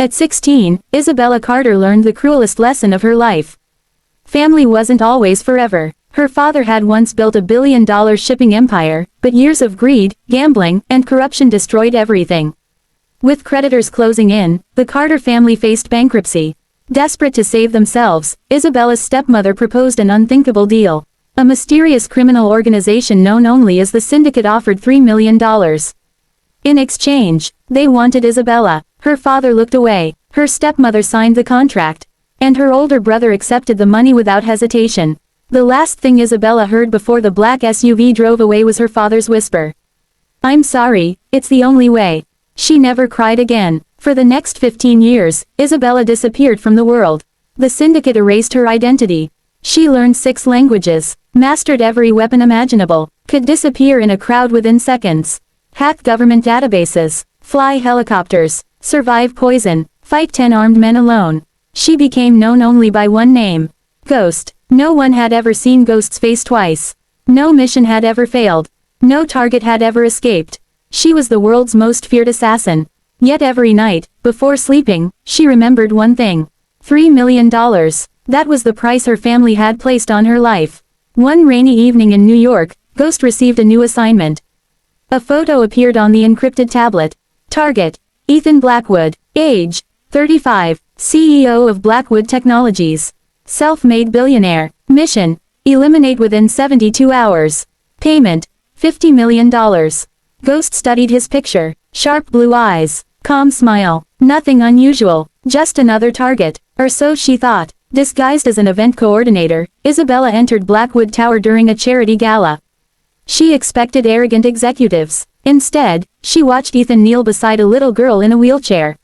At 16, Isabella Carter learned the cruelest lesson of her life. Family wasn't always forever. Her father had once built a billion-dollar shipping empire, but years of greed, gambling, and corruption destroyed everything. With creditors closing in, the Carter family faced bankruptcy. Desperate to save themselves, Isabella's stepmother proposed an unthinkable deal. A mysterious criminal organization known only as the Syndicate offered $3 million. In exchange, they wanted Isabella. Her father looked away, her stepmother signed the contract, and her older brother accepted the money without hesitation. The last thing Isabella heard before the black SUV drove away was her father's whisper. "I'm sorry, it's the only way." She never cried again. For the next 15 years, Isabella disappeared from the world. The Syndicate erased her identity. She learned 6 languages, mastered every weapon imaginable, could disappear in a crowd within seconds, hack government databases, fly helicopters, survive poison, fight 10 armed men alone. She became known only by one name: Ghost. No one had ever seen Ghost's face twice. No mission had ever failed. No target had ever escaped. She was the world's most feared assassin. Yet every night, before sleeping, she remembered one thing. $3 million. That was the price her family had placed on her life. One rainy evening in New York, Ghost received a new assignment. A photo appeared on the encrypted tablet. Target: Ethan Blackwood. Age: 35. CEO of Blackwood Technologies. Self-made billionaire. Mission: eliminate within 72 hours. Payment: $50 million. Ghost studied his picture. Sharp blue eyes. Calm smile. Nothing unusual. Just another target. Or so she thought. Disguised as an event coordinator, Isabella entered Blackwood Tower during a charity gala. She expected arrogant executives. Instead, she watched Ethan kneel beside a little girl in a wheelchair.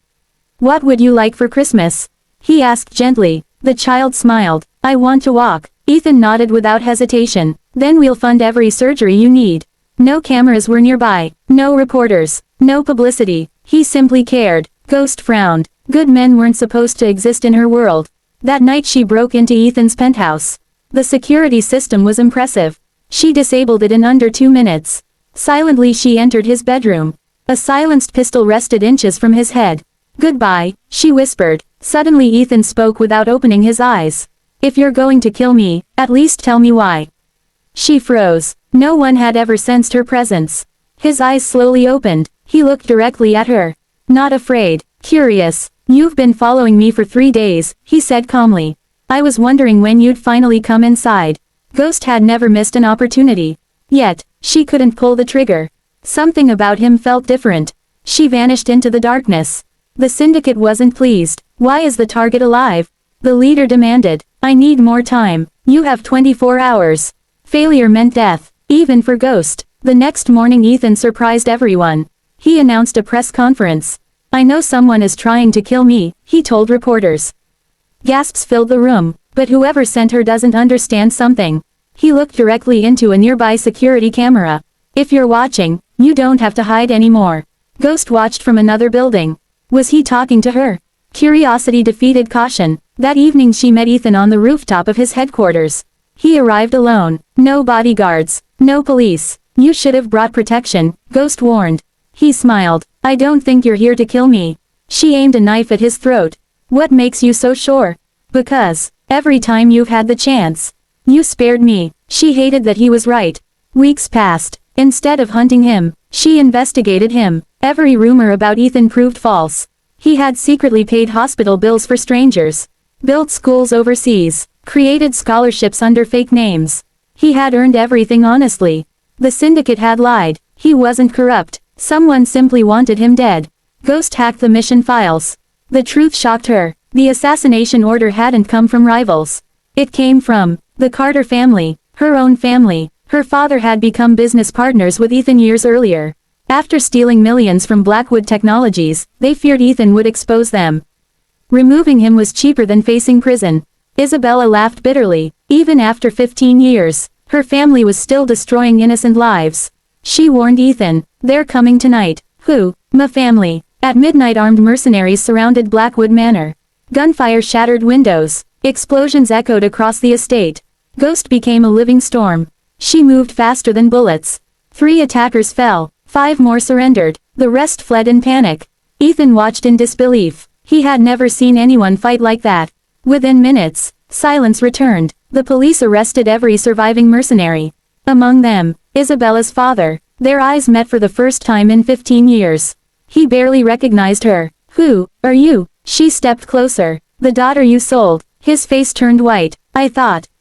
"What would you like for Christmas?" he asked gently. The child smiled. "I want to walk." Ethan nodded without hesitation. "Then we'll fund every surgery you need." No cameras were nearby. No reporters. No publicity. He simply cared. Ghost frowned. Good men weren't supposed to exist in her world. That night she broke into Ethan's penthouse. The security system was impressive. She disabled it in under 2 minutes. Silently she entered his bedroom. A silenced pistol rested inches from his head. "Goodbye," she whispered. Suddenly Ethan spoke without opening his eyes. "If you're going to kill me, at least tell me why." She froze. No one had ever sensed her presence. His eyes slowly opened. He looked directly at her. "Not afraid. Curious. You've been following me for 3 days," he said calmly. "I was wondering when you'd finally come inside." Ghost had never missed an opportunity. Yet, she couldn't pull the trigger. Something about him felt different. She vanished into the darkness. The Syndicate wasn't pleased. "Why is the target alive?" the leader demanded. "I need more time. You have 24 hours. Failure meant death, even for Ghost. The next morning Ethan surprised everyone. He announced a press conference. "I know someone is trying to kill me," he told reporters. Gasps filled the room, but whoever sent her doesn't understand something. He looked directly into a nearby security camera. "If you're watching, you don't have to hide anymore." Ghost watched from another building. Was he talking to her? Curiosity defeated caution. That evening she met Ethan on the rooftop of his headquarters. He arrived alone. No bodyguards. No police. "You should have brought protection," Ghost warned. He smiled. "I don't think you're here to kill me." She aimed a knife at his throat. "What makes you so sure?" "Because, every time you've had the chance, you spared me." She hated that he was right. Weeks passed. Instead of hunting him, she investigated him. Every rumor about Ethan proved false. He had secretly paid hospital bills for strangers, built schools overseas, created scholarships under fake names. He had earned everything honestly. The Syndicate had lied. He wasn't corrupt. Someone simply wanted him dead. Ghost hacked the mission files. The truth shocked her. The assassination order hadn't come from rivals. It came from the Carter family, her own family. Her father had become business partners with Ethan years earlier. After stealing millions from Blackwood Technologies, they feared Ethan would expose them. Removing him was cheaper than facing prison. Isabella laughed bitterly. Even after 15 years, her family was still destroying innocent lives. She warned Ethan, "They're coming tonight." "Who?" "My family." At midnight armed mercenaries surrounded Blackwood Manor. Gunfire shattered windows. Explosions echoed across the estate. Ghost became a living storm. She moved faster than bullets. 3 attackers fell. 5 more surrendered. The rest fled in panic. Ethan watched in disbelief. He had never seen anyone fight like that. Within minutes, silence returned. The police arrested every surviving mercenary. Among them, Isabella's father. Their eyes met for the first time in 15 years. He barely recognized her. "Who are you?" She stepped closer. "The daughter you sold." His face turned white.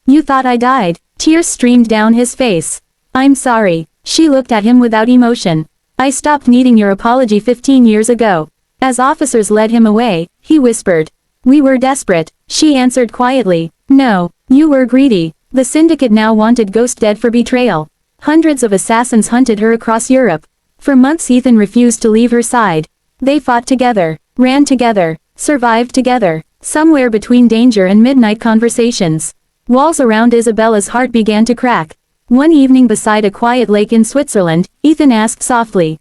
You thought I died." Tears streamed down his face. "I'm sorry." She looked at him without emotion. "I stopped needing your apology 15 years ago." As officers led him away, he whispered. "We were desperate." She answered quietly. "No, you were greedy." The syndicate now wanted Ghost dead for betrayal. Hundreds of assassins hunted her across Europe. For months Ethan refused to leave her side. They fought together, ran together, survived together, somewhere between danger and midnight conversations. Walls around Isabella's heart began to crack. One evening beside a quiet lake in Switzerland, Ethan asked softly.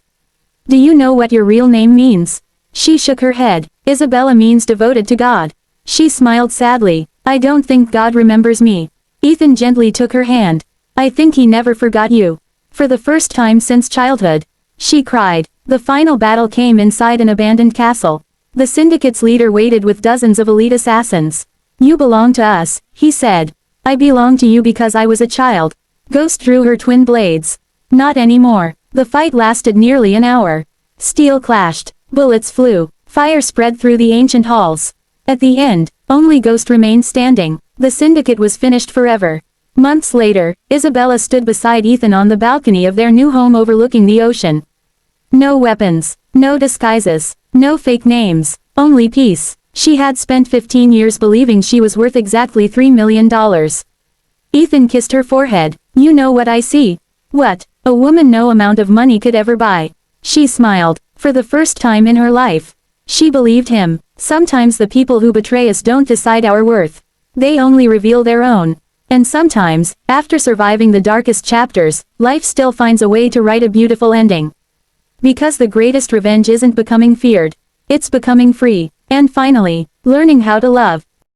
"Do you know what your real name means?" She shook her head. "Isabella means devoted to God." She smiled sadly. "I don't think God remembers me." Ethan gently took her hand. "I think he never forgot you. For the first time since childhood." She cried. The final battle came inside an abandoned castle. The syndicate's leader waited with dozens of elite assassins. "You belong to us," he said. "I belong to you because I was a child." Ghost drew her twin blades. "Not anymore." The fight lasted nearly an hour. Steel clashed. Bullets flew. Fire spread through the ancient halls. At the end, only Ghost remained standing. The syndicate was finished forever. Months later, Isabella stood beside Ethan on the balcony of their new home overlooking the ocean. No weapons, no disguises, no fake names, only peace. She had spent 15 years believing she was worth exactly $3 million. Ethan kissed her forehead. "You know what I see." "What?" "A woman no amount of money could ever buy." She smiled. For the first time in her life, she believed him. Sometimes the people who betray us don't decide our worth. They only reveal their own. And sometimes, after surviving the darkest chapters, life still finds a way to write a beautiful ending. Because the greatest revenge isn't becoming feared. It's becoming free. And finally, learning how to love.